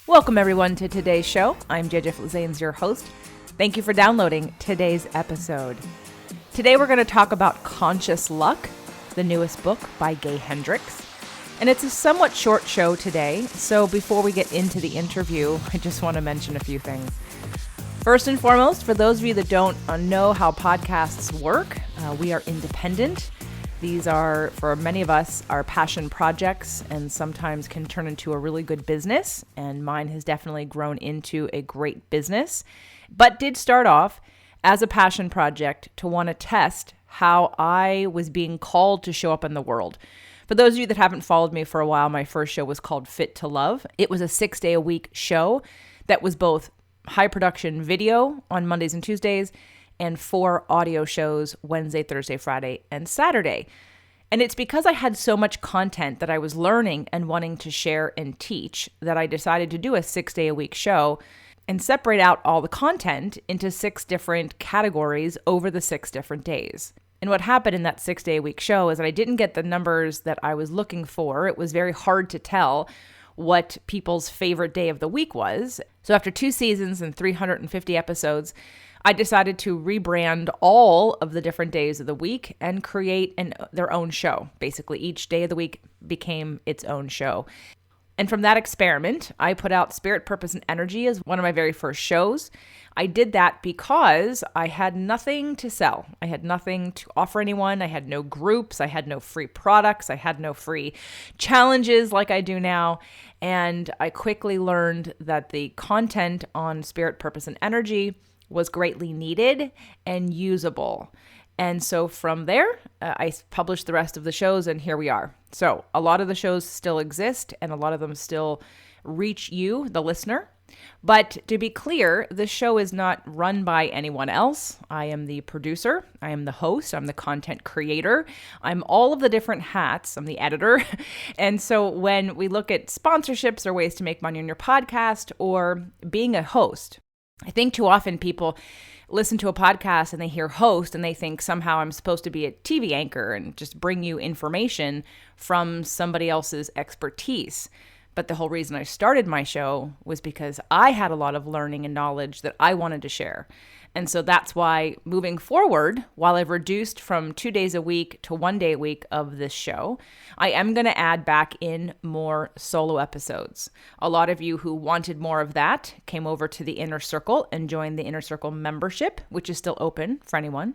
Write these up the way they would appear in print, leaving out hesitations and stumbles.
Welcome everyone to today's show. I'm JJ Flazanes, your host. Thank you for downloading today's episode. Today we're going to talk about Conscious Luck, the newest book by Hendricks. And it's a somewhat short show today, so before we get into the interview, I just want to mention a few things. First and foremost, for those of you that don't know how podcasts work, we are independent. These are, for many of us, our passion projects and sometimes can turn into a really good business. And mine has definitely grown into a great business, but did start off as a passion project to want to test how I was being called to show up in the world. For those of you that haven't followed me for a while, my first show was called Fit to Love. It was a 6-day-a-week show that was both high production video on Mondays and Tuesdays and 4 audio shows Wednesday, Thursday, Friday, and Saturday. And it's because I had so much content that I was learning and wanting to share and teach that I decided to do a 6-day-a-week show and separate out all the content into 6 different categories over the 6 different days. And what happened in that 6-day-a-week show is that I didn't get the numbers that I was looking for. It was very hard to tell what people's favorite day of the week was. So after 2 seasons and 350 episodes, I decided to rebrand all of the different days of the week and create their own show. Basically, each day of the week became its own show. And from that experiment, I put out Spirit, Purpose, and Energy as one of my very first shows. I did that because I had nothing to sell. I had nothing to offer anyone. I had no groups. I had no free products. I had no free challenges like I do now. And I quickly learned that the content on Spirit, Purpose, and Energy was greatly needed and usable. And so from there, I published the rest of the shows, and here we are. So a lot of the shows still exist, and a lot of them still reach you, the listener. But to be clear, the show is not run by anyone else. I am the producer. I am the host. I'm the content creator. I'm all of the different hats. I'm the editor. And so when we look at sponsorships or ways to make money on your podcast or being a host, I think too often people listen to a podcast and they hear host and they think somehow I'm supposed to be a TV anchor and just bring you information from somebody else's expertise. But the whole reason I started my show was because I had a lot of learning and knowledge that I wanted to share. And so that's why moving forward, while I've reduced from 2 days a week to 1 day a week of this show, I am going to add back in more solo episodes. A lot of you who wanted more of that came over to the Inner Circle and joined the Inner Circle membership, which is still open for anyone.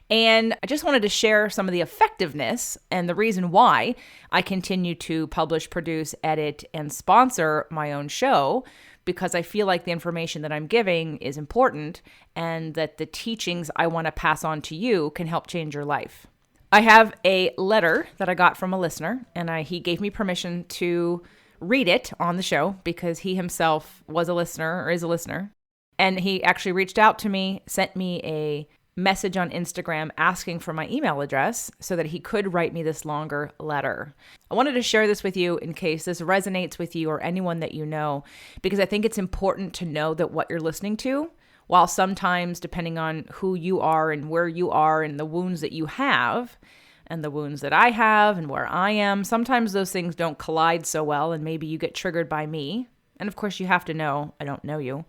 And I just wanted to share some of the effectiveness and the reason why I continue to publish, produce, edit, and sponsor my own show, because I feel like the information that I'm giving is important and that the teachings I want to pass on to you can help change your life. I have a letter that I got from a listener, and he gave me permission to read it on the show because he himself was a listener or is a listener. And he actually reached out to me, sent me a message on Instagram asking for my email address so that he could write me this longer letter. I wanted to share this with you in case this resonates with you or anyone that you know, because I think it's important to know that what you're listening to, while sometimes depending on who you are and where you are and the wounds that you have and the wounds that I have and where I am, sometimes those things don't collide so well and maybe you get triggered by me. And of course you have to know I don't know you,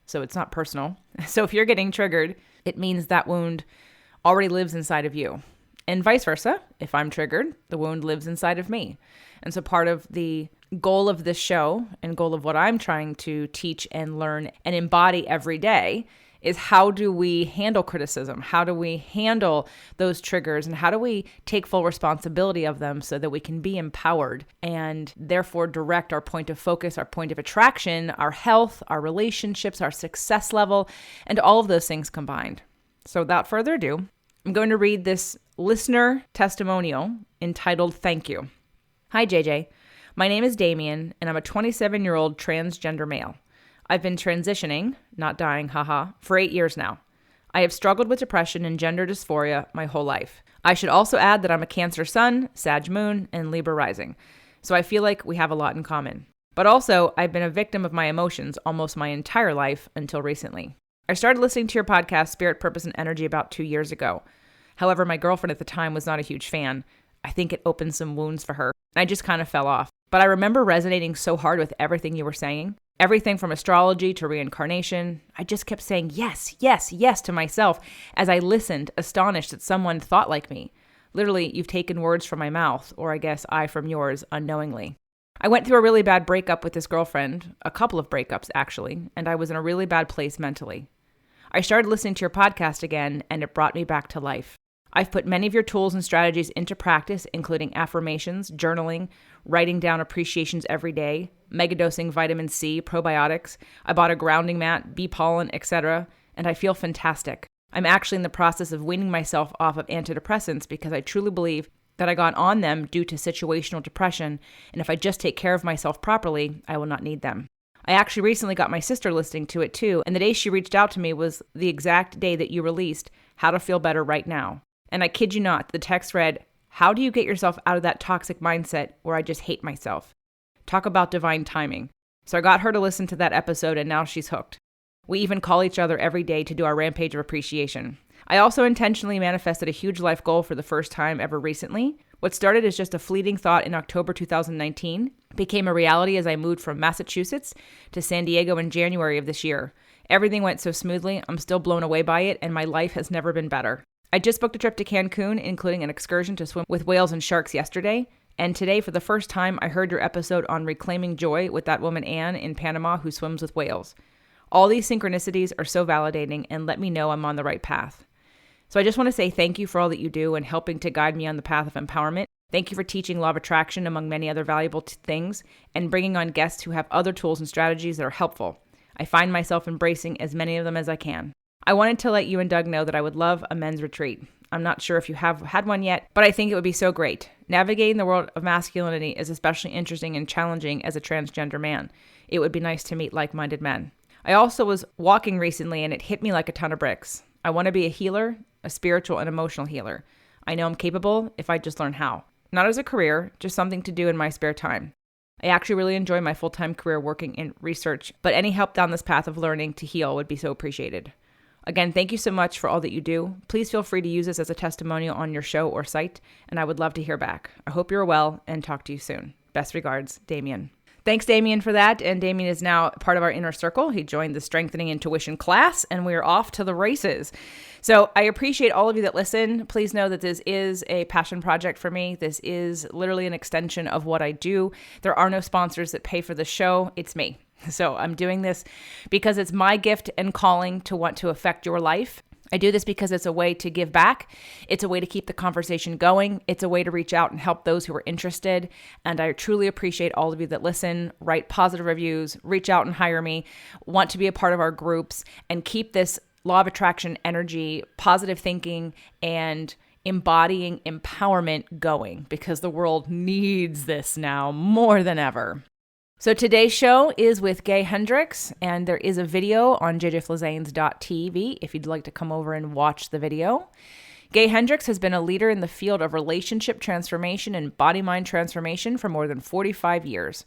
so it's not personal. So if you're getting triggered, it means that wound already lives inside of you. And vice versa. If I'm triggered, the wound lives inside of me. And so part of the goal of this show and goal of what I'm trying to teach and learn and embody every day is how do we handle criticism? How do we handle those triggers? And how do we take full responsibility of them so that we can be empowered and therefore direct our point of focus, our point of attraction, our health, our relationships, our success level, and all of those things combined. So without further ado, I'm going to read this listener testimonial entitled Thank You. Hi, JJ. My name is Damien, and I'm a 27-year-old transgender male. I've been transitioning, not dying, haha, for 8 years now. I have struggled with depression and gender dysphoria my whole life. I should also add that I'm a Cancer Sun, Sag Moon, and Libra Rising, so I feel like we have a lot in common. But also, I've been a victim of my emotions almost my entire life until recently. I started listening to your podcast, Spirit, Purpose, and Energy, about 2 years ago. However, my girlfriend at the time was not a huge fan. I think it opened some wounds for her. I just kind of fell off. But I remember resonating so hard with everything you were saying. Everything from astrology to reincarnation. I just kept saying yes, yes, yes to myself as I listened, astonished that someone thought like me. Literally, you've taken words from my mouth, or I guess I from yours unknowingly. I went through a really bad breakup with this girlfriend, a couple of breakups actually, and I was in a really bad place mentally. I started listening to your podcast again, and it brought me back to life. I've put many of your tools and strategies into practice, including affirmations, journaling, writing down appreciations every day, megadosing vitamin C, probiotics. I bought a grounding mat, bee pollen, etc., and I feel fantastic. I'm actually in the process of weaning myself off of antidepressants because I truly believe that I got on them due to situational depression, and if I just take care of myself properly, I will not need them. I actually recently got my sister listening to it too, and the day she reached out to me was the exact day that you released How to Feel Better Right Now. And I kid you not, the text read, "How do you get yourself out of that toxic mindset where I just hate myself?" Talk about divine timing. So I got her to listen to that episode, and now she's hooked. We even call each other every day to do our rampage of appreciation. I also intentionally manifested a huge life goal for the first time ever recently. What started as just a fleeting thought in October 2019 became a reality as I moved from Massachusetts to San Diego in January of this year. Everything went so smoothly, I'm still blown away by it, and my life has never been better. I just booked a trip to Cancun, including an excursion to swim with whales and sharks yesterday. And today, for the first time, I heard your episode on reclaiming joy with that woman, Anne, in Panama, who swims with whales. All these synchronicities are so validating and let me know I'm on the right path. So I just want to say thank you for all that you do and helping to guide me on the path of empowerment. Thank you for teaching law of attraction, among many other valuable things, and bringing on guests who have other tools and strategies that are helpful. I find myself embracing as many of them as I can. I wanted to let you and Doug know that I would love a men's retreat. I'm not sure if you have had one yet, but I think it would be so great. Navigating the world of masculinity is especially interesting and challenging as a transgender man. It would be nice to meet like-minded men. I also was walking recently and it hit me like a ton of bricks. I want to be a healer, a spiritual and emotional healer. I know I'm capable if I just learn how. Not as a career, just something to do in my spare time. I actually really enjoy my full-time career working in research, but any help down this path of learning to heal would be so appreciated. Again, thank you so much for all that you do. Please feel free to use this as a testimonial on your show or site, and I would love to hear back. I hope you're well and talk to you soon. Best regards, Damien. Thanks, Damien, for that. And Damien is now part of our inner circle. He joined the Strengthening Intuition class, and we are off to the races. So I appreciate all of you that listen. Please know that this is a passion project for me. This is literally an extension of what I do. There are no sponsors that pay for the show. It's me. So I'm doing this because it's my gift and calling to want to affect your life. I do this because it's a way to give back. It's a way to keep the conversation going. It's a way to reach out and help those who are interested. And I truly appreciate all of you that listen, write positive reviews, reach out and hire me, want to be a part of our groups, and keep this law of attraction energy, positive thinking, and embodying empowerment going, because the world needs this now more than ever. So today's show is with Gay Hendricks, and there is a video on jjflizanes.tv if you'd like to come over and watch the video. Gay Hendricks has been a leader in the field of relationship transformation and body-mind transformation for more than 45 years.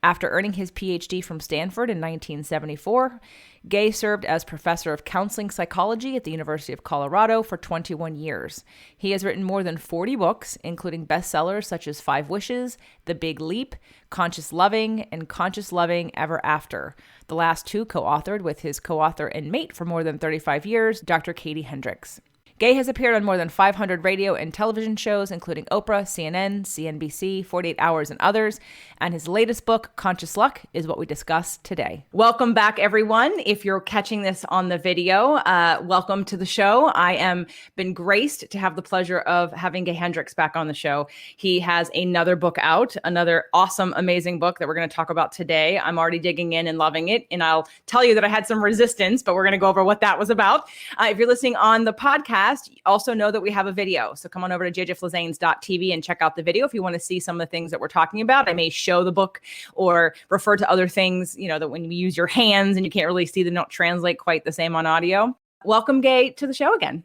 After earning his Ph.D. from Stanford in 1974, Gay served as professor of counseling psychology at the University of Colorado for 21 years. He has written more than 40 books, including bestsellers such as 5 Wishes, The Big Leap, Conscious Loving, and Conscious Loving Ever After. The last 2 co-authored with his co-author and mate for more than 35 years, Dr. Katie Hendricks. Gay has appeared on more than 500 radio and television shows, including Oprah, CNN, CNBC, 48 Hours, and others. And his latest book, Conscious Luck, is what we discuss today. Welcome back, everyone. If you're catching this on the video, welcome to the show. I am been graced to have the pleasure of having Gay Hendricks back on the show. He has another book out, another awesome, amazing book that we're going to talk about today. I'm already digging in and loving it. And I'll tell you that I had some resistance, but we're going to go over what that was about. If you're listening on the podcast, also know that we have a video. So come on over to jjflizanes.tv and check out the video if you want to see some of the things that we're talking about. I may show the book or refer to other things, that when you use your hands and you can't really see them, don't translate quite the same on audio. Welcome, Gay, to the show again.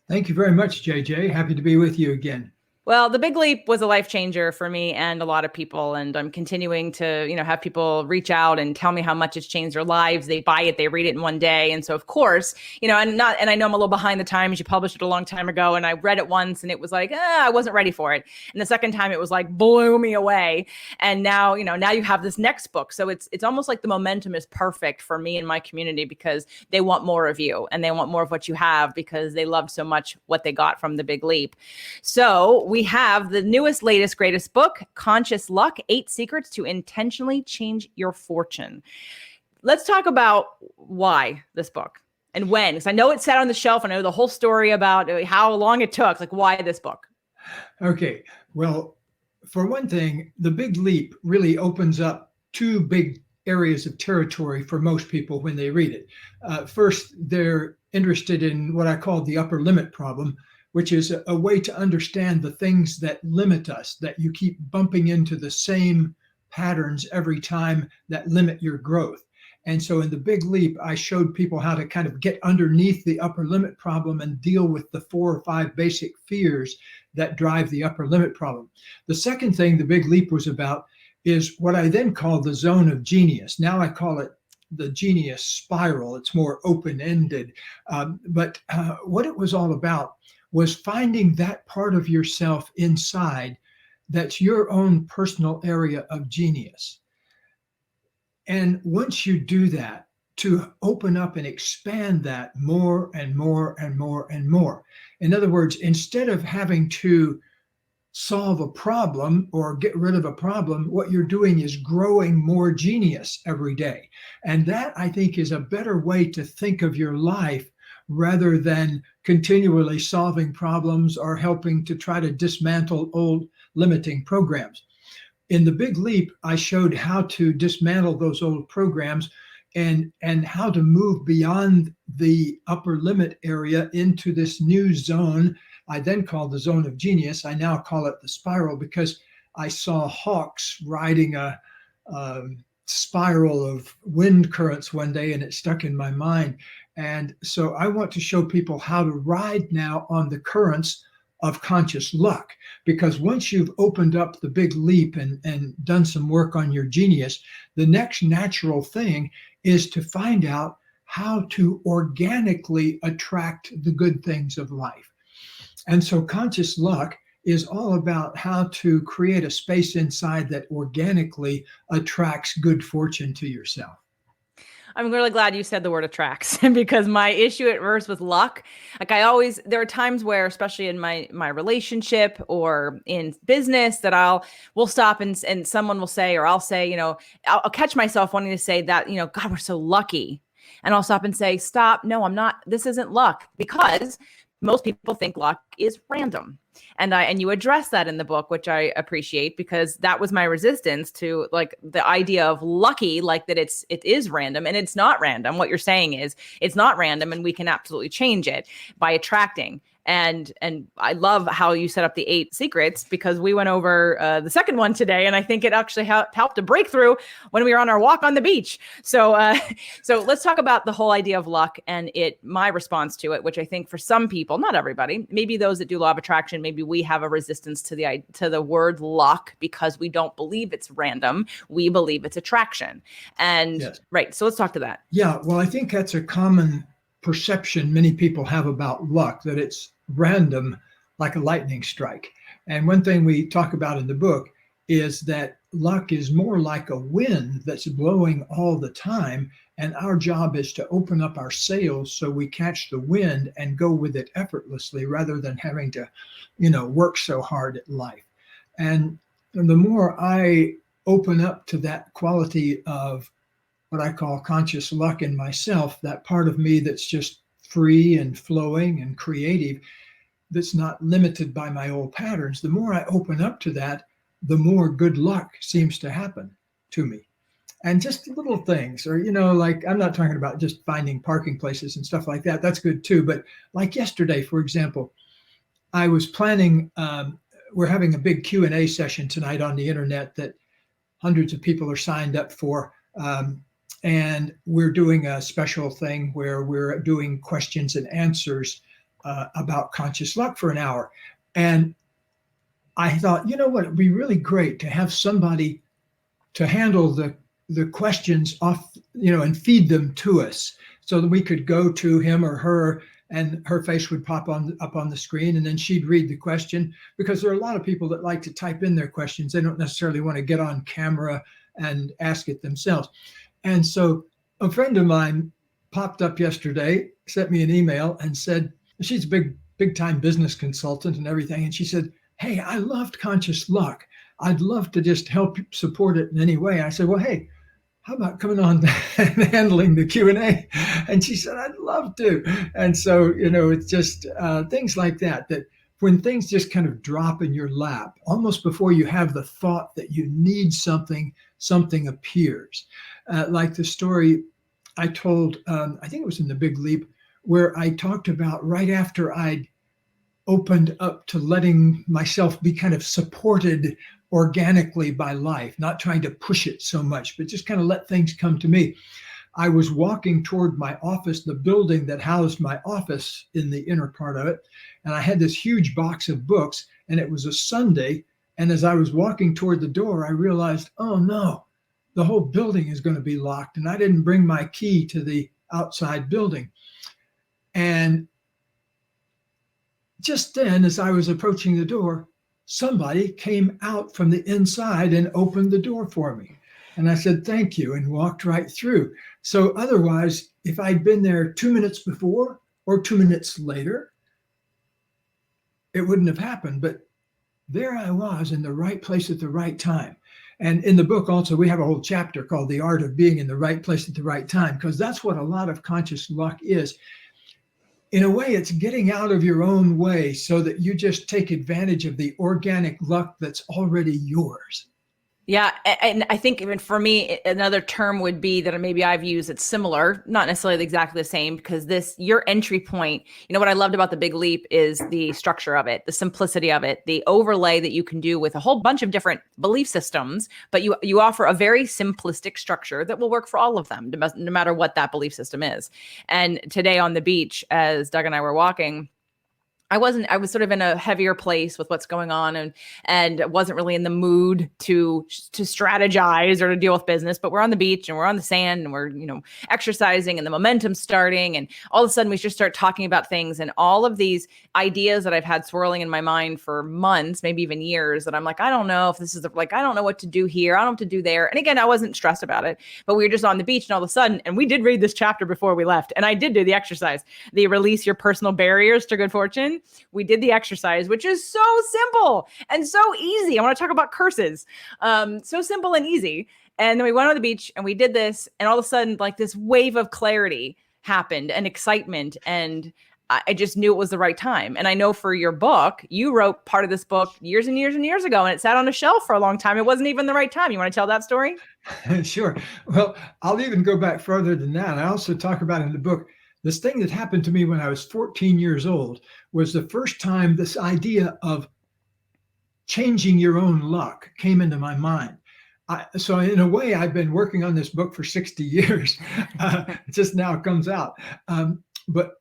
Thank you very much, JJ. Happy to be with you again. Well, The Big Leap was a life changer for me and a lot of people. And I'm continuing to, have people reach out and tell me how much it's changed their lives. They buy it, they read it in one day. And so of course, and I know I'm a little behind the times. You published it a long time ago and I read it once and it was like, I wasn't ready for it. And the second time it was like blew me away. And now, now you have this next book. So it's almost like the momentum is perfect for me and my community because they want more of you and they want more of what you have because they loved so much what they got from The Big Leap. So we have the newest, latest, greatest book, Conscious Luck, 8 Secrets to Intentionally Change Your Fortune. Let's talk about why this book and when, because I know it's sat on the shelf. I know the whole story about how long it took, like why this book? Okay. Well, for one thing, The Big Leap really opens up 2 big areas of territory for most people when they read it. First, they're interested in what I call the upper limit problem, which is a way to understand the things that limit us, that you keep bumping into the same patterns every time that limit your growth. And so in The Big Leap, I showed people how to kind of get underneath the upper limit problem and deal with the 4 or 5 basic fears that drive the upper limit problem. The second thing The Big Leap was about is what I then called the zone of genius. Now I call it the genius spiral. It's more open-ended. But what it was all about was finding that part of yourself inside that's your own personal area of genius. And once you do that, to open up and expand that more and more and more and more. In other words, instead of having to solve a problem or get rid of a problem, what you're doing is growing more genius every day. And that, I think, is a better way to think of your life rather than continually solving problems or helping to try to dismantle old limiting programs. In The Big Leap, I showed how to dismantle those old programs and how to move beyond the upper limit area into this new zone. I then called the zone of genius. I now call it the spiral because I saw hawks riding a spiral of wind currents one day and it stuck in my mind. And so I want to show people how to ride now on the currents of conscious luck, because once you've opened up The Big Leap and done some work on your genius, the next natural thing is to find out how to organically attract the good things of life. And so conscious luck is all about how to create a space inside that organically attracts good fortune to yourself. I'm really glad you said the word attracts because my issue at first with luck, like there are times where, especially in my relationship or in business, that we'll stop and someone will say, or I'll say, I'll catch myself wanting to say that, God, we're so lucky. And I'll stop and say, stop. No, I'm not. This isn't luck, because most people think luck is random. And you address that in the book, which I appreciate, because that was my resistance to like the idea of lucky, like that it is random, and it's not random. What you're saying is it's not random, and we can absolutely change it by attracting. And I love how you set up the 8 secrets, because we went over the second one today, and I think it actually helped a breakthrough when we were on our walk on the beach. So let's talk about the whole idea of luck and my response to it, which I think for some people, not everybody, maybe those that do law of attraction, maybe we have a resistance to the word luck because we don't believe it's random. We believe it's attraction. And yes. Right. So let's talk to that. Yeah. Well, I think that's a common perception many people have about luck, that it's random, like a lightning strike. And one thing we talk about in the book is that luck is more like a wind that's blowing all the time. And our job is to open up our sails so we catch the wind and go with it effortlessly, rather than having to, work so hard at life. And the more I open up to that quality of what I call conscious luck in myself, that part of me that's just free and flowing and creative, that's not limited by my old patterns, the more I open up to that, the more good luck seems to happen to me. And just little things, or, like, I'm not talking about just finding parking places and stuff like that. That's good too. But like yesterday, for example, I was planning, we're having a big Q&A session tonight on the internet that hundreds of people are signed up for. And we're doing a special thing where we're doing questions and answers about conscious luck for an hour. And I thought, you know what, it'd be really great to have somebody to handle the questions off, and feed them to us so that we could go to him or her and her face would pop up on the screen and then she'd read the question, because there are a lot of people that like to type in their questions. They don't necessarily want to get on camera and ask it themselves. And so a friend of mine popped up yesterday, sent me an email and said, she's a big time business consultant and everything. And she said, hey, I loved Conscious Luck. I'd love to just help support it in any way. I said, well, hey, how about coming on and handling the Q&A? And she said, I'd love to. And so, it's just things like that when things just kind of drop in your lap, almost before you have the thought that you need something appears. Like the story I told, I think it was in The Big Leap, where I talked about right after I'd opened up to letting myself be kind of supported organically by life, not trying to push it so much, but just kind of let things come to me. I was walking toward my office, the building that housed my office in the inner part of it. And I had this huge box of books, and it was a Sunday. And as I was walking toward the door, I realized, oh no, the whole building is going to be locked. And I didn't bring my key to the outside building. And just then, as I was approaching the door, somebody came out from the inside and opened the door for me. And I said, thank you, and walked right through. So otherwise, if I'd been there 2 minutes before or 2 minutes later, it wouldn't have happened. But there I was in the right place at the right time. And in the book also, we have a whole chapter called The Art of Being in the Right Place at the Right Time, because that's what a lot of conscious luck is. In a way, it's getting out of your own way so that you just take advantage of the organic luck that's already yours. Yeah. And I think even for me, another term would be that maybe I've used it's similar, not necessarily exactly the same, because your entry point, what I loved about The Big Leap is the structure of it, the simplicity of it, the overlay that you can do with a whole bunch of different belief systems, but you offer a very simplistic structure that will work for all of them, no matter what that belief system is. And today on the beach, as Doug and I were walking, I was sort of in a heavier place with what's going on and wasn't really in the mood to strategize or to deal with business, but we're on the beach and we're on the sand and we're, exercising and the momentum's starting. And all of a sudden we just start talking about things and all of these ideas that I've had swirling in my mind for months, maybe even years, that I'm like, I don't know if this is I don't know what to do here. I don't know what to do there. And again, I wasn't stressed about it, but we were just on the beach and all of a sudden, and we did read this chapter before we left. And I did do the exercise, the release your personal barriers to good fortune. We did the exercise, which is so simple and so easy. I want to talk about curses. So simple and easy. And then we went on the beach and we did this. And all of a sudden, like this wave of clarity happened and excitement. And I just knew it was the right time. And I know for your book, you wrote part of this book years and years and years ago, and it sat on a shelf for a long time. It wasn't even the right time. You want to tell that story? Sure. Well, I'll even go back further than that. I also talk about in the book, this thing that happened to me when I was 14 years old was the first time this idea of changing your own luck came into my mind. So in a way, I've been working on this book for 60 years. It just now comes out. But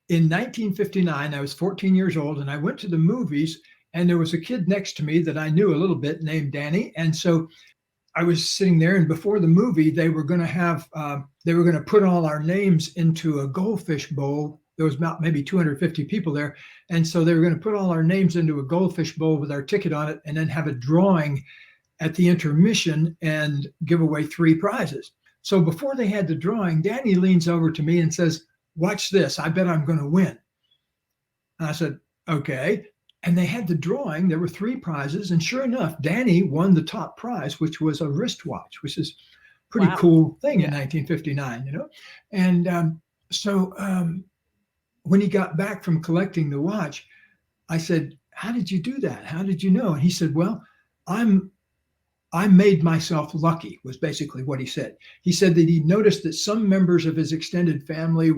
in 1959, I was 14 years old and I went to the movies and there was a kid next to me that I knew a little bit named Danny. And so I was sitting there, and before the movie, they were going to put all our names into a goldfish bowl. There was about maybe 250 people there. And so they were going to put all our names into a goldfish bowl with our ticket on it and then have a drawing at the intermission and give away 3 prizes. So before they had the drawing, Danny leans over to me and says, watch this. I bet I'm going to win. And I said, okay. And they had the drawing. There were 3 prizes. And sure enough, Danny won the top prize, which was a wristwatch, which is a pretty cool thing in 1959, And so when he got back from collecting the watch, I said, how did you do that? How did you know? And he said, well, I made myself lucky, was basically what he said. He said that he noticed that some members of his extended family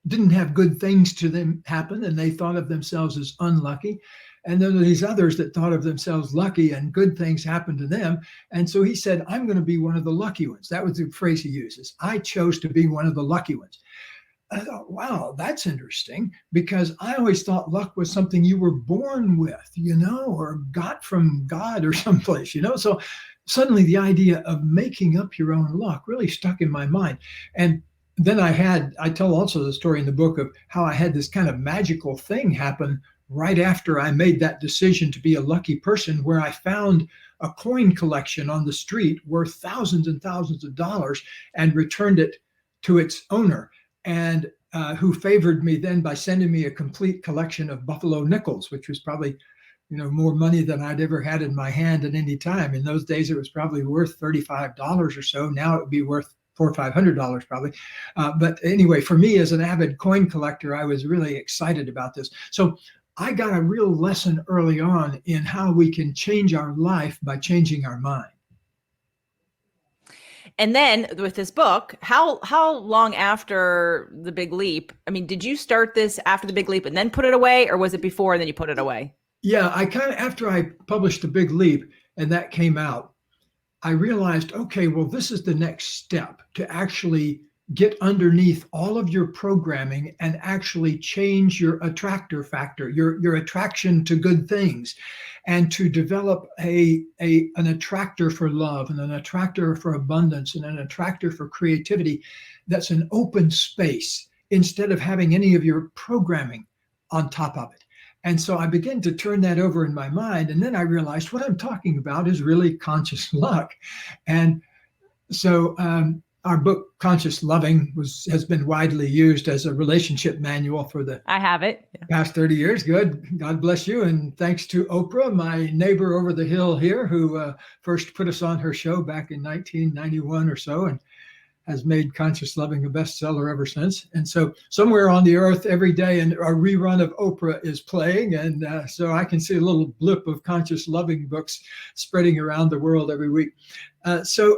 didn't have good things to them happen, and they thought of themselves as unlucky. And then these others that thought of themselves lucky and good things happened to them. And so he said, I'm going to be one of the lucky ones. That was the phrase he uses. I chose to be one of the lucky ones. I thought, wow, that's interesting, because I always thought luck was something you were born with, or got from God or someplace, So suddenly the idea of making up your own luck really stuck in my mind. And then I tell also the story in the book of how I had this kind of magical thing happen right after I made that decision to be a lucky person, where I found a coin collection on the street worth thousands and thousands of dollars and returned it to its owner, and who favored me then by sending me a complete collection of buffalo nickels, which was probably more money than I'd ever had in my hand at any time. In those days, it was probably worth $35 or so. Now it would be worth $400 or $500 probably. But anyway, for me as an avid coin collector, I was really excited about this. So I got a real lesson early on in how we can change our life by changing our mind. And then with this book, how long after the big leap? I mean, did you start this after the big leap and then put it away, or was it before and then you put it away? Yeah, I kind of, after I published The Big Leap and that came out, I realized, okay, well, this is the next step to actually get underneath all of your programming and actually change your attractor factor, your attraction to good things, and to develop an attractor for love and an attractor for abundance and an attractor for creativity that's an open space instead of having any of your programming on top of it. And so I began to turn that over in my mind. And then I realized what I'm talking about is really conscious luck. And so our book, Conscious Loving, has been widely used as a relationship manual for the I have it. Past 30 years. Good. God bless you. And thanks to Oprah, my neighbor over the hill here, who first put us on her show back in 1991 or so, and has made Conscious Loving a bestseller ever since. And so somewhere on the earth every day, and a rerun of Oprah is playing. And so I can see a little blip of Conscious Loving books spreading around the world every week. So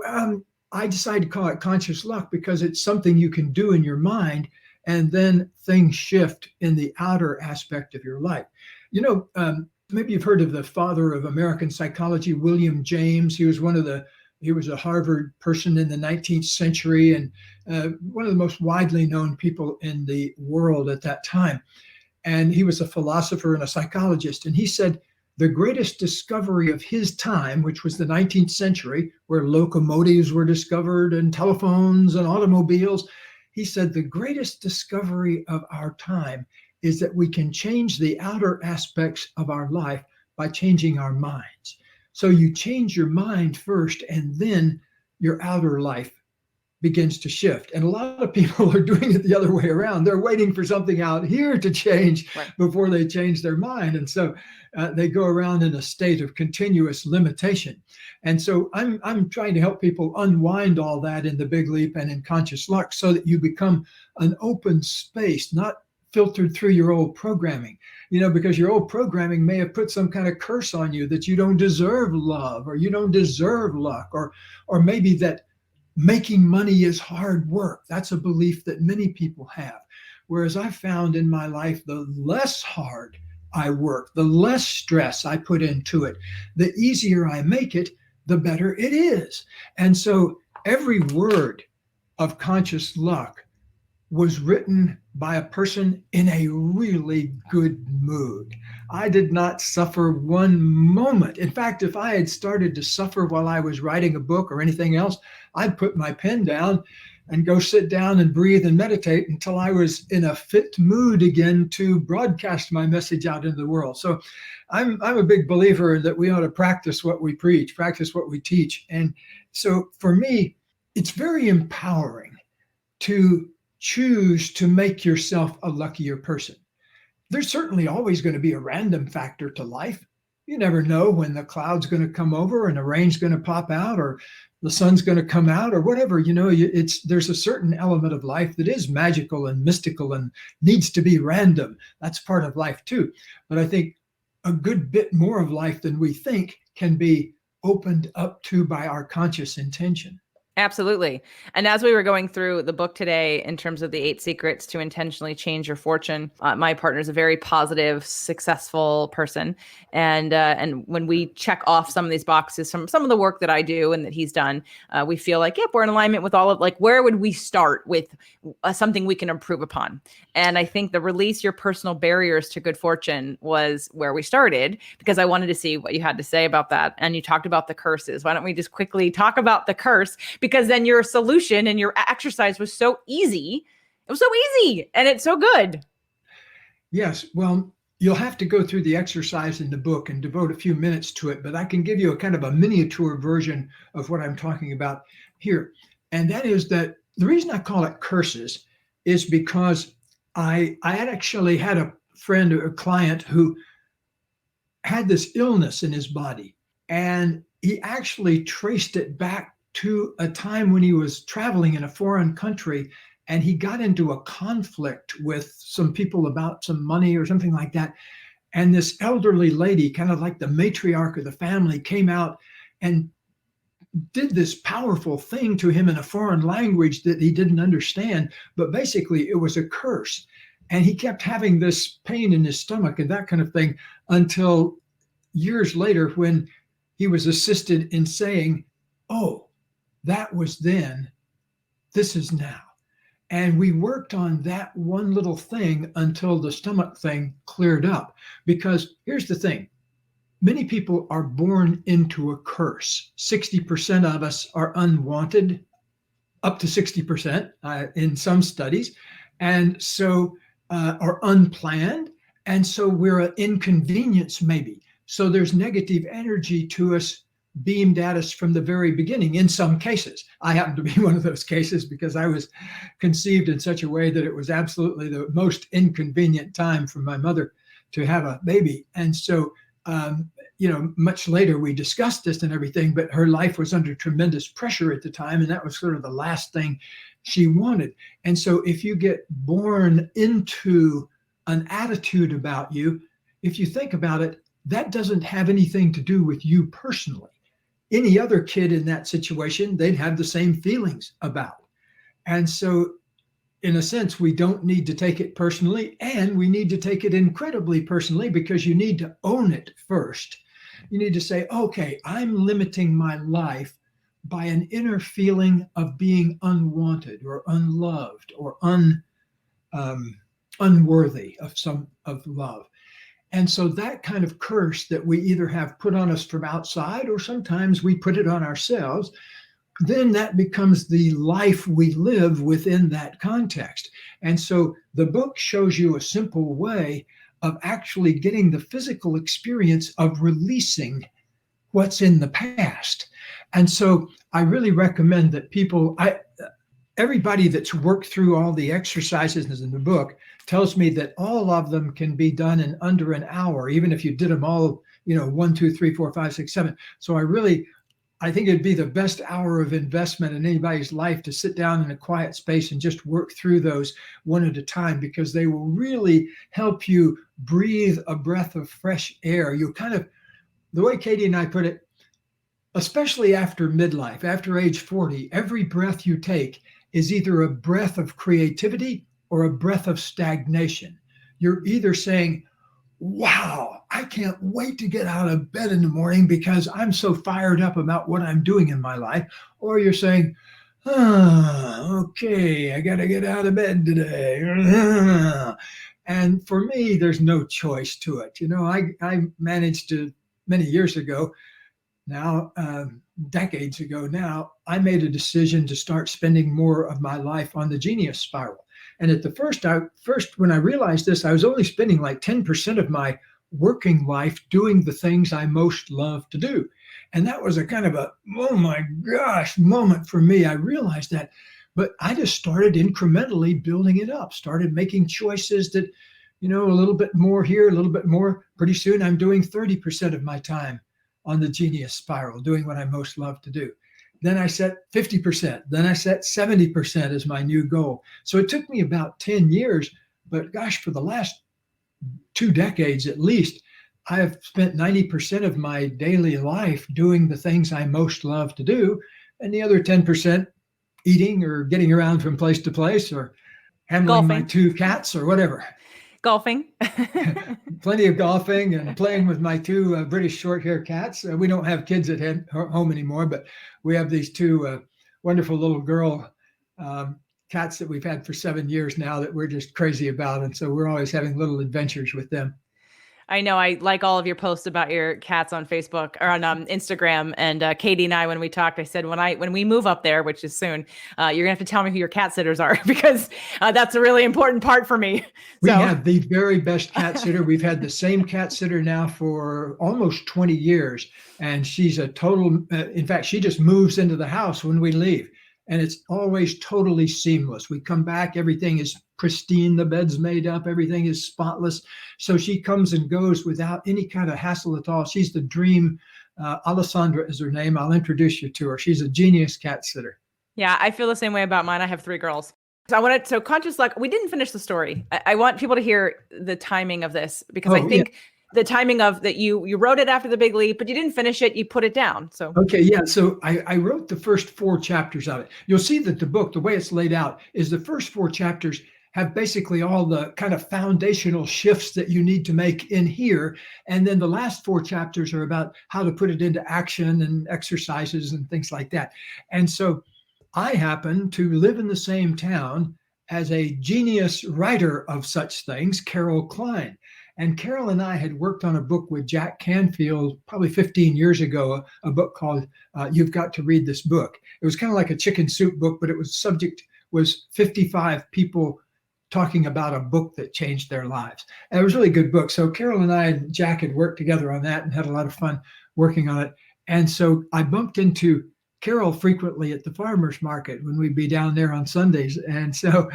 I decided to call it Conscious Luck because it's something you can do in your mind, and then things shift in the outer aspect of your life. Maybe you've heard of the father of American psychology, William James. He was a Harvard person in the 19th century and one of the most widely known people in the world at that time. And he was a philosopher and a psychologist. And he said the greatest discovery of his time, which was the 19th century, where locomotives were discovered and telephones and automobiles, he said the greatest discovery of our time is that we can change the outer aspects of our life by changing our minds. So you change your mind first, and then your outer life begins to shift. And a lot of people are doing it the other way around. They're waiting for something out here to change before they change their mind. And so they go around in a state of continuous limitation. And so I'm trying to help people unwind all that in The Big Leap and in Conscious Luck, so that you become an open space, not filtered through your old programming, because your old programming may have put some kind of curse on you that you don't deserve love, or you don't deserve luck, or maybe that making money is hard work. That's a belief that many people have. Whereas I found in my life, the less hard I work, the less stress I put into it, the easier I make it, the better it is. And so every word of Conscious Luck was written by a person in a really good mood. I did not suffer one moment. In fact, if I had started to suffer while I was writing a book or anything else, I'd put my pen down and go sit down and breathe and meditate until I was in a fit mood again to broadcast my message out into the world. So I'm a big believer that we ought to practice what we preach, practice what we teach. And so for me, it's very empowering to choose to make yourself a luckier person. There's certainly always going to be a random factor to life. You never know when the cloud's going to come over and the rain's going to pop out, or the sun's going to come out, or whatever. There's a certain element of life that is magical and mystical and needs to be random. That's part of life too. But I think a good bit more of life than we think can be opened up to by our conscious intention. Absolutely. And as we were going through the book today, in terms of the 8 secrets to intentionally change your fortune, my partner is a very positive, successful person. And when we check off some of these boxes, some of the work that I do and that he's done, we feel like, yep, we're in alignment with all of, like, where would we start with something we can improve upon? And I think the release your personal barriers to good fortune was where we started, because I wanted to see what you had to say about that. And you talked about the curses. Why don't we just quickly talk about the curse? Because then your solution and your exercise was so easy. It was so easy and it's so good. Yes. Well, you'll have to go through the exercise in the book and devote a few minutes to it, but I can give you a kind of a miniature version of what I'm talking about here. And that is that the reason I call it curses is because I had actually had a friend or a client who had this illness in his body, and he actually traced it back to a time when he was traveling in a foreign country, and he got into a conflict with some people about some money or something like that. And this elderly lady, kind of like the matriarch of the family, came out and did this powerful thing to him in a foreign language that he didn't understand. But basically, it was a curse. And he kept having this pain in his stomach and that kind of thing until years later, when he was assisted in saying, "Oh, that was then, this is now." And we worked on that one little thing until the stomach thing cleared up. Because here's the thing, many people are born into a curse. 60% of us are unwanted, up to 60% in some studies. And so, are unplanned. And so we're an inconvenience maybe. So there's negative energy to us beamed at us from the very beginning in some cases. I happen to be one of those cases because I was conceived in such a way that it was absolutely the most inconvenient time for my mother to have a baby. And so, much later we discussed this and everything, but her life was under tremendous pressure at the time. And that was sort of the last thing she wanted. And so if you get born into an attitude about you, if you think about it, that doesn't have anything to do with you personally. Any other kid in that situation, they'd have the same feelings about. And so, in a sense, we don't need to take it personally, and we need to take it incredibly personally, because you need to own it first. You need to say, okay, I'm limiting my life by an inner feeling of being unwanted or unloved or unworthy of love. And so that kind of curse that we either have put on us from outside, or sometimes we put it on ourselves, then that becomes the life we live within that context. And so the book shows you a simple way of actually getting the physical experience of releasing what's in the past. And so I really recommend that everybody that's worked through all the exercises in the book tells me that all of them can be done in under an hour, even if you did them all, 1, 2, 3, 4, 5, 6, 7. So I think it'd be the best hour of investment in anybody's life to sit down in a quiet space and just work through those one at a time, because they will really help you breathe a breath of fresh air. You kind of, the way Katie and I put it, especially after midlife, after age 40, every breath you take is either a breath of creativity or a breath of stagnation. You're either saying, wow, I can't wait to get out of bed in the morning because I'm so fired up about what I'm doing in my life. Or you're saying, okay, I got to get out of bed today. And for me, there's no choice to it. I managed to, many years ago now, decades ago now, I made a decision to start spending more of my life on the genius spiral. And at the first, when I realized this, I was only spending like 10% of my working life doing the things I most love to do. And that was a kind of a, oh my gosh, moment for me. I realized that, but I just started incrementally building it up, started making choices that, a little bit more here, a little bit more. Pretty soon I'm doing 30% of my time on the genius spiral, doing what I most love to do. Then I set 50%. Then I set 70% as my new goal. So it took me about 10 years, but gosh, for the last 2 decades at least, I have spent 90% of my daily life doing the things I most love to do, and the other 10% eating or getting around from place to place or handling my Golfing. 2 cats or whatever. Golfing. Plenty of golfing and playing with my 2 British short-haired cats. We don't have kids at home anymore, but we have these 2 wonderful little girl cats that we've had for 7 years now that we're just crazy about. And so we're always having little adventures with them. I know I like all of your posts about your cats on Facebook or on Instagram. And Katie and I, when we talked, I said, when we move up there, which is soon, you're gonna have to tell me who your cat sitters are because that's a really important part for me. We have the very best cat sitter. We've had the same cat sitter now for almost 20 years. And she's a total, in fact, she just moves into the house when we leave. And it's always totally seamless. We come back, everything is pristine, the bed's made up, everything is spotless. So she comes and goes without any kind of hassle at all. She's the dream. Alessandra is her name. I'll introduce you to her. She's a genius cat sitter. Yeah, I feel the same way about mine. I have 3 girls. So conscious luck, we didn't finish the story. I want people to hear the timing of this because I think the timing of that you wrote it after the big leap, but you didn't finish it. You put it down. So okay, yeah. So I wrote the first 4 chapters of it. You'll see that the book, the way it's laid out, is the first 4 chapters have basically all the kind of foundational shifts that you need to make in here. And then the last 4 chapters are about how to put it into action and exercises and things like that. And so I happen to live in the same town as a genius writer of such things, Carol Klein. And Carol and I had worked on a book with Jack Canfield probably 15 years ago, a book called You've Got to Read This Book. It was kind of like a chicken soup book, but it was 55 people talking about a book that changed their lives. And it was a really good book. So Carol and I and Jack had worked together on that and had a lot of fun working on it. And so I bumped into Carol frequently at the farmer's market when we'd be down there on Sundays. And so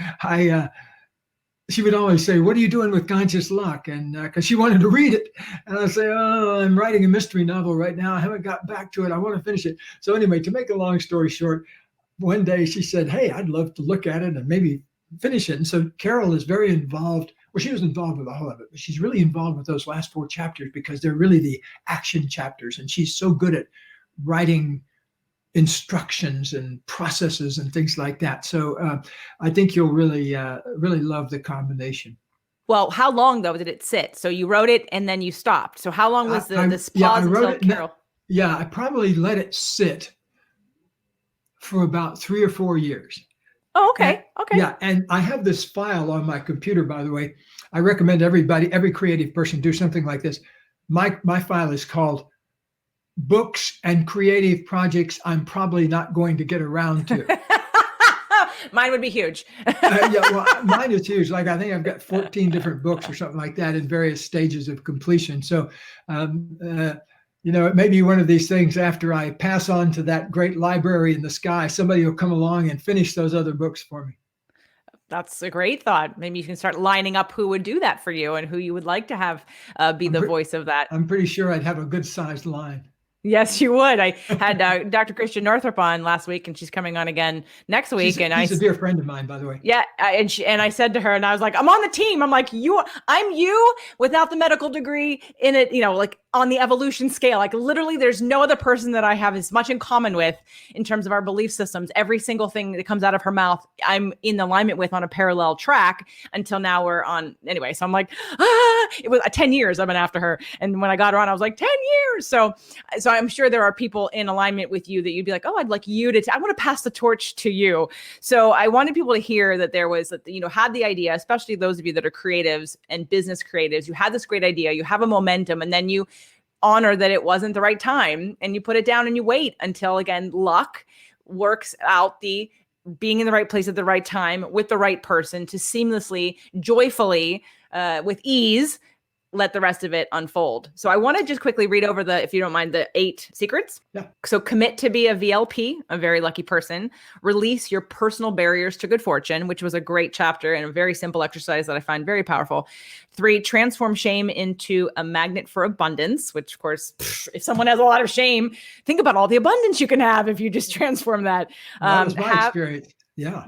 she would always say, "What are you doing with Conscious Luck?" And because she wanted to read it. And I'd say, "Oh, I'm writing a mystery novel right now. I haven't got back to it. I want to finish it." So anyway, to make a long story short, one day she said, "Hey, I'd love to look at it and maybe finish it." And so Carol is very involved. Well, she was involved with all of it, but she's really involved with those last 4 chapters because they're really the action chapters. And she's so good at writing instructions and processes and things like that. So I think you'll really love the combination. Well, how long though did it sit? So you wrote it and then you stopped. So how long was this pause until Carol? I probably let it sit for about 3 or 4 years. Oh, okay. Okay. Yeah. And I have this file on my computer, by the way. I recommend every creative person do something like this. My file is called Books and Creative Projects I'm Probably Not Going to Get Around to. Mine would be huge. Mine is huge. Like I think I've got 14 different books or something like that in various stages of completion. So, it may be one of these things after I pass on to that great library in the sky, somebody will come along and finish those other books for me. That's a great thought. Maybe you can start lining up who would do that for you and who you would like to have be the voice of that. I'm pretty sure I'd have a good sized line. Yes, you would. I had Dr. Christian Northrup on last week, and she's coming on again next week. She's a dear friend of mine, by the way. Yeah, and I said to her, and I was like, "I'm on the team." I'm like, I'm you without the medical degree in it. Like on the evolution scale, like literally, there's no other person that I have as much in common with in terms of our belief systems. Every single thing that comes out of her mouth, I'm in alignment with on a parallel track. Until now, we're on anyway. So I'm like, it was 10 years I've been after her, and when I got her on, I was like 10 years. So I'm sure there are people in alignment with you that you'd be like, "Oh, I'd like you to, I want to pass the torch to you." So I wanted people to hear that there was, had the idea, especially those of you that are creatives and business creatives, you had this great idea, you have a momentum, and then you honor that it wasn't the right time and you put it down and you wait until, again, luck works out the being in the right place at the right time with the right person to seamlessly, joyfully, with ease, let the rest of it unfold. So I want to just quickly read over if you don't mind, the 8 secrets. Yeah. So commit to be a VLP, a very lucky person. Release your personal barriers to good fortune, which was a great chapter and a very simple exercise that I find very powerful. 3, transform shame into a magnet for abundance, which of course, if someone has a lot of shame, think about all the abundance you can have if you just transform that. That was my experience. Yeah.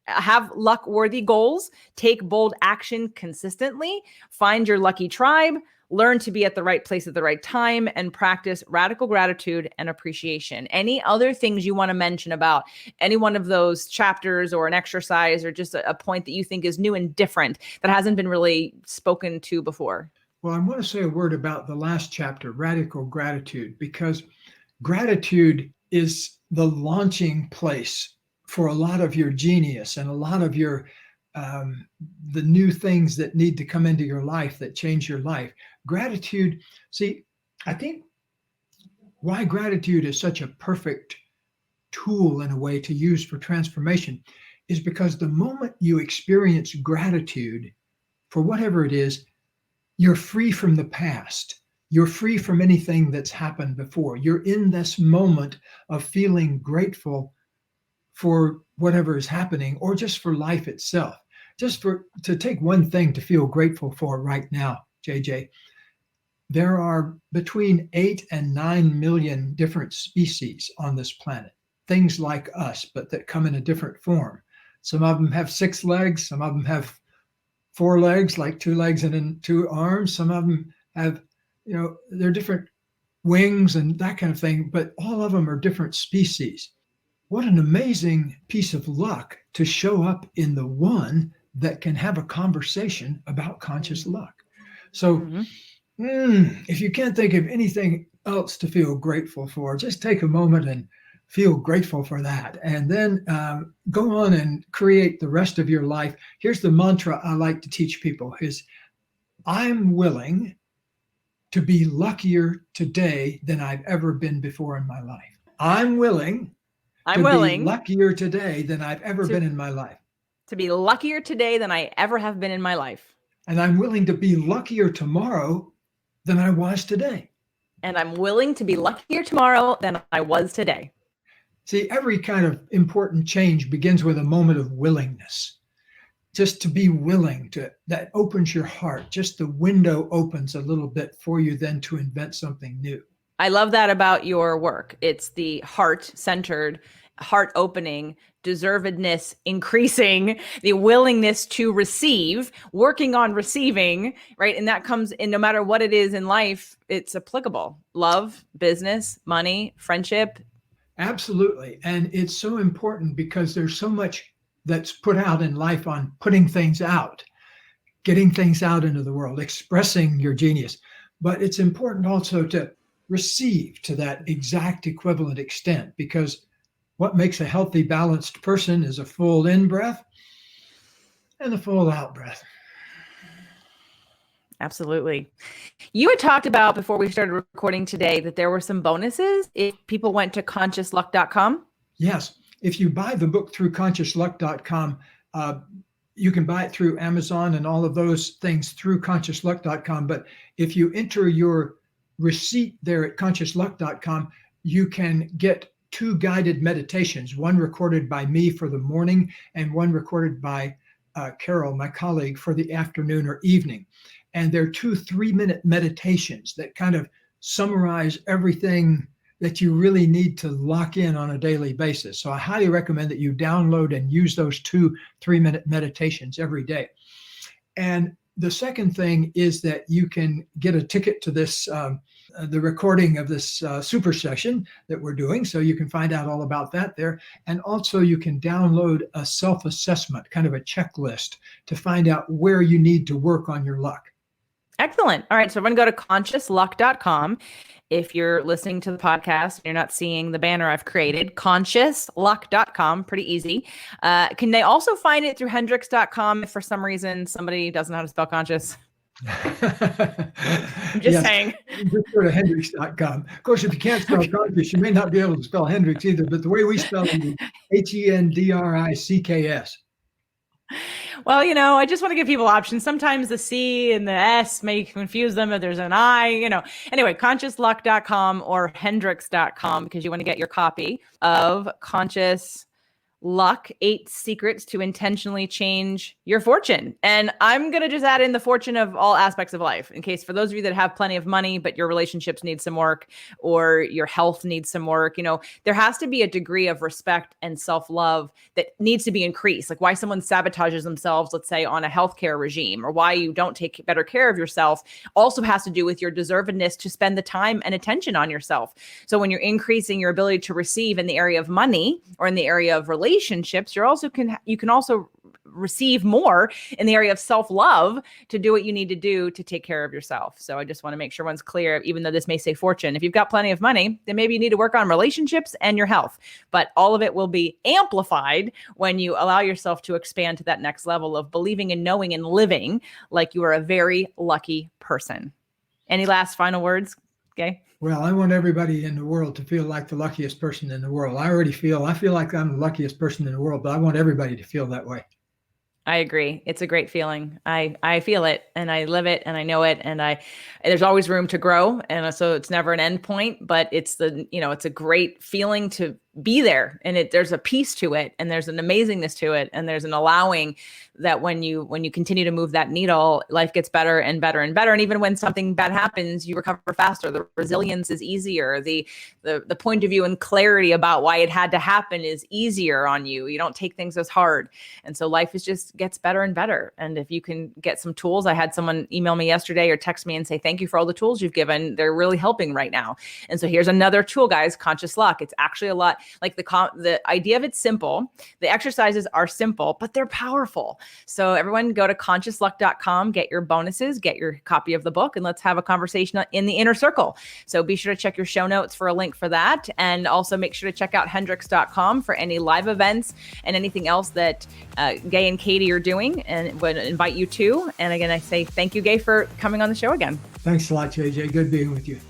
Have luck-worthy goals, take bold action consistently, find your lucky tribe, learn to be at the right place at the right time, and practice radical gratitude and appreciation. Any other things you want to mention about any one of those chapters or an exercise or just a point that you think is new and different that hasn't been really spoken to before? Well, I want to say a word about the last chapter, radical gratitude, because gratitude is the launching place for a lot of your genius and a lot of your the new things that need to come into your life that change your life. Gratitude, see, I think why gratitude is such a perfect tool in a way to use for transformation is because the moment you experience gratitude for whatever it is, you're free from the past. You're free from anything that's happened before. You're in this moment of feeling grateful for whatever is happening, or just for life itself. To take one thing to feel grateful for right now, JJ, there are between 8 and 9 million different species on this planet, things like us, but that come in a different form. Some of them have 6 legs, some of them have 4 legs, like 2 legs and 2 arms. Some of them have, they're different wings and that kind of thing, but all of them are different species. What an amazing piece of luck to show up in the one that can have a conversation about conscious luck. So if you can't think of anything else to feel grateful for, just take a moment and feel grateful for that. And then go on and create the rest of your life. Here's the mantra I like to teach people is, I'm willing to be luckier today than I've ever been before in my life. I'm willing be luckier today than I've ever been in my life. To be luckier today than I ever have been in my life. And I'm willing to be luckier tomorrow than I was today. And I'm willing to be luckier tomorrow than I was today. See, every kind of important change begins with a moment of willingness. Just to be willing to, that opens your heart. Just the window opens a little bit for you then to invent something new. I love that about your work. It's the heart-centered, heart-opening, deservedness increasing, the willingness to receive, working on receiving, right? And that comes in no matter what it is in life, it's applicable. Love, business, money, friendship. Absolutely. And it's so important because there's so much that's put out in life on putting things out, getting things out into the world, expressing your genius. But it's important also to receive to that exact equivalent extent, because what makes a healthy, balanced person is a full in breath and a full out breath. Absolutely. You had talked about before we started recording today that there were some bonuses if people went to consciousluck.com. Yes. If you buy the book through consciousluck.com, you can buy it through Amazon and all of those things through consciousluck.com. But if you enter your receipt there at consciousluck.com, you can get 2 guided meditations, one recorded by me for the morning and one recorded by Carol, my colleague, for the afternoon or evening. And they're 2 3-minute meditations that kind of summarize everything that you really need to lock in on a daily basis. So I highly recommend that you download and use those 2 3-minute meditations every day. And the second thing is that you can get a ticket to this, the recording of this super session that we're doing. So you can find out all about that there. And also you can download a self-assessment, kind of a checklist to find out where you need to work on your luck. Excellent. All right. So everyone go to consciousluck.com. If you're listening to the podcast and you're not seeing the banner I've created, consciousluck.com, pretty easy. Can they also find it through hendricks.com if for some reason somebody doesn't know how to spell conscious? I'm just saying. Just go to hendricks.com. Of course, if you can't spell conscious, you may not be able to spell Hendricks either, but the way we spell it is Hendricks. Well, I just want to give people options. Sometimes the C and the S may confuse them if there's an I, Anyway, consciousluck.com or hendricks.com because you want to get your copy of Conscious Luck, 8 secrets to intentionally change your fortune. And I'm going to just add in the fortune of all aspects of life, in case for those of you that have plenty of money, but your relationships need some work or your health needs some work. There has to be a degree of respect and self-love that needs to be increased. Like why someone sabotages themselves, let's say on a healthcare regime, or why you don't take better care of yourself also has to do with your deservedness to spend the time and attention on yourself. So when you're increasing your ability to receive in the area of money or in the area of relationships, you can also receive more in the area of self-love to do what you need to do to take care of yourself. So I just want to make sure everyone's clear, even though this may say fortune. If you've got plenty of money, then maybe you need to work on relationships and your health. But all of it will be amplified when you allow yourself to expand to that next level of believing and knowing and living like you are a very lucky person. Any last final words, Gay? Well, I want everybody in the world to feel like the luckiest person in the world. I feel like I'm the luckiest person in the world, but I want everybody to feel that way. I agree. It's a great feeling. I feel it and I live it and I know it. And there's always room to grow. And so it's never an end point, but it's it's a great feeling to be there. And there's a peace to it. And there's an amazingness to it. And there's an allowing that when you continue to move that needle, life gets better and better and better. And even when something bad happens, you recover faster. The resilience is easier. The point of view and clarity about why it had to happen is easier on you. You don't take things as hard. And so life just gets better and better. And if you can get some tools, I had someone email me yesterday or text me and say, thank you for all the tools you've given. They're really helping right now. And so here's another tool, guys, conscious luck. It's actually a lot like the idea of it's simple. The exercises are simple, but they're powerful. So everyone go to consciousluck.com, get your bonuses, get your copy of the book, and let's have a conversation in the inner circle. So be sure to check your show notes for a link for that. And also make sure to check out hendricks.com for any live events and anything else that Gay and Katie are doing and would invite you to. And again, I say thank you, Gay, for coming on the show again. Thanks a lot, JJ. Good being with you.